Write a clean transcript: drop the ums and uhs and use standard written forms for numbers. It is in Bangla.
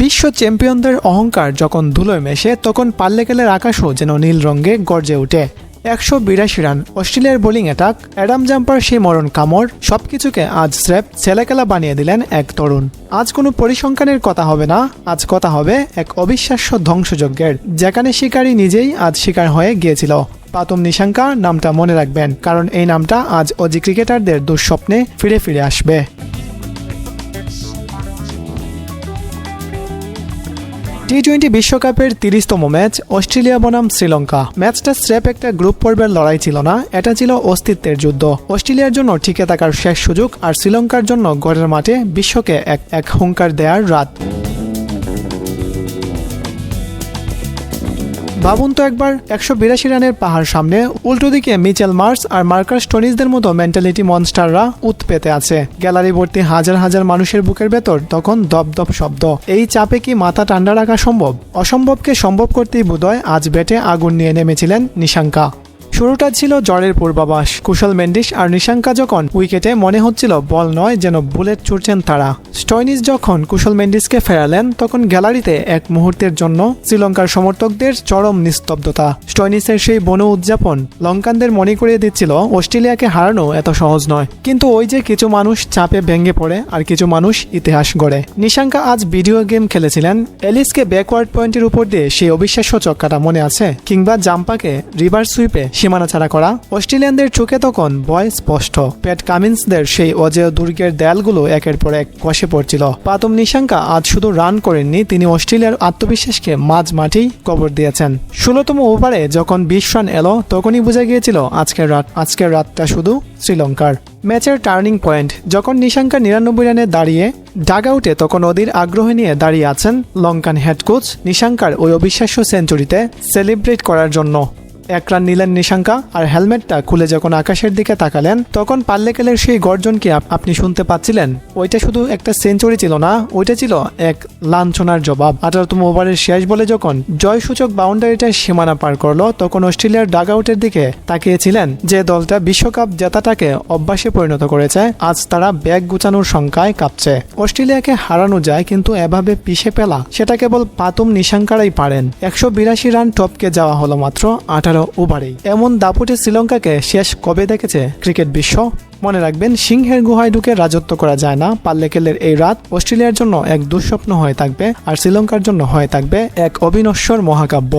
বিশ্ব চ্যাম্পিয়নদের অহংকার যখন ধুলোয় মেশে তখন পাল্লেকেলের আকাশও যেন নীল রঙে গর্জে ওঠে। 182 রান, অস্ট্রেলিয়ার বোলিং অ্যাটাক, অ্যাডাম জাম্পার সেই মরণ কামড়, সবকিছুকে আজ স্রেফ ছেলেখেলা বানিয়ে দিলেন এক তরুণ। আজ কোনো পরিসংখ্যানের কথা হবে না, আজ কথা হবে এক অবিশ্বাস্য ধ্বংসযজ্ঞের, যেখানে শিকারী নিজেই আজ শিকার হয়ে গিয়েছিল। পাতুম নিশাঙ্কা নামটা মনে রাখবেন, কারণ এই নামটা আজ অজি ক্রিকেটারদের দুঃস্বপ্নে ফিরে ফিরে আসবে। টি-20 বিশ্বকাপের 30তম ম্যাচ, অস্ট্রেলিয়া বনাম শ্রীলঙ্কা। ম্যাচটা স্রেফ একটা গ্রুপ পর্বের লড়াই ছিল না, এটা ছিল অস্তিত্বের যুদ্ধ। অস্ট্রেলিয়ার জন্য টিকে থাকার শেষ সুযোগ, আর শ্রীলঙ্কার জন্য ঘরের মাঠে বিশ্বকে এক হুঙ্কার দেওয়ার রাত। ভাবুন তো একবার, 182 রানের পাহাড় সামনে, উল্টো দিকে মিচেল মার্শ আর মার্কাস স্টোনিসদের মতো মেন্টালিটি মনস্টাররা উত পেতে আছে। গ্যালারি ভর্তি হাজার হাজার মানুষের বুকের ভেতর তখন দপদপ শব্দ। এই চাপে কি মাথা ঠান্ডা রাখা সম্ভব? অসম্ভবকে সম্ভব করতেই বোধহয় আজ ব্যাটে আগুন নিয়ে নেমেছিলেন নিশাঙ্কা। শুরুটা ছিল জ্বরের পূর্বাভাস। কুশল মেন্ডিস আর নিশাঙ্কা যখন উইকেটে, মনে হচ্ছিল বল নয় যেন বুলেট ছুড়ছেন তারা। স্টোইনিস যখন কুশল মেন্ডিসকে ফেরালেন তখন গ্যালারিতে এক মুহূর্তের জন্য শ্রীলঙ্কার সমর্থকদের চরম নিস্তব্ধতা। স্টোইনিসের সেই বন উদযাপন লঙ্কানদের মনে করিয়ে দিচ্ছিল অস্ট্রেলিয়াকে হারানো এত সহজ নয়। কিন্তু ওই যে কিছু মানুষ চাপে ভেঙে পড়ে আর কিছু মানুষ ইতিহাস গড়ে। নিশাঙ্কা আজ ভিডিও গেম খেলেছিলেন। এলিসকে ব্যাকওয়ার্ড পয়েন্টের উপর দিয়ে সেই অবিশ্বাস্য চক্কাটা মনে আছে? কিংবা জাম্পাকে রিভার্স সুইপে সীমানা ছাড়া করা? অস্ট্রেলিয়ানদের চোখে তখন ভয় স্পষ্ট। প্যাট কামিন্সদের সেই অজেয় দুর্গের দেয়ালগুলো একের পর এক কষে পড়ছিল। পাতুম নিশাঙ্কা আজ শুধু রান করেননি, তিনি অস্ট্রেলিয়ার আত্মবিশ্বাসকে মাঝ মাঠেই কবর দিয়েছেন। 16তম ওভারে যখন 20 রান এলো তখনই বোঝা গিয়েছিল আজকের রাতটা শুধু শ্রীলঙ্কার। ম্যাচের টার্নিং পয়েন্ট যখন নিশাঙ্কা 99 রানে দাঁড়িয়ে ডাগ আউটে, তখন অধীর আগ্রহ নিয়ে দাঁড়িয়ে আছেন লঙ্কান হেড কোচ নিশাঙ্কার ওই অবিশ্বাস্য সেঞ্চুরিতে সেলিব্রেট করার জন্য। 1 রান নিলেন নিশাঙ্কা, আর হেলমেটটা খুলে যখন আকাশের দিকে তাকালেন তখন পাল্লেকেলের সেই গর্জন কি আপনি শুনতে পাচ্ছিলেন? ওইটা শুধু একটা সেঞ্চুরি ছিল না, ওইটা ছিল এক লাঞ্ছনার জবাব। 18তম ওভারের শেষ বলে যখন জয়সূচক বাউন্ডারিটার সীমানা পার করলো তখন অস্ট্রেলিয়ার ডাগ আউটের দিকে তাকিয়েছিলেন যে দলটা বিশ্বকাপ জেতাটাকে অভ্যাসে পরিণত করেছে। আজ তারা ব্যাগ গুছানোর সংখ্যায় কাঁপছে। অস্ট্রেলিয়াকে হারানো যায়, কিন্তু এভাবে পিছে পেলা সেটা কেবল পাতুম নিশাঙ্কারাই পারেন। 182 রান টপকে যাওয়া হলো মাত্র 18 ওভারেই। এমন দাপুটে শ্রীলঙ্কাকে শেষ কবে দেখেছে ক্রিকেট বিশ্ব? মনে রাখবেন, সিংহের গুহায় ঢুকে রাজত্ব করা যায় না। পাল্লেকেলের এই রাত অস্ট্রেলিয়ার জন্য এক দুঃস্বপ্ন হয়ে থাকবে, আর শ্রীলঙ্কার জন্য হয়ে থাকবে এক অবিনশ্বর মহাকাব্য।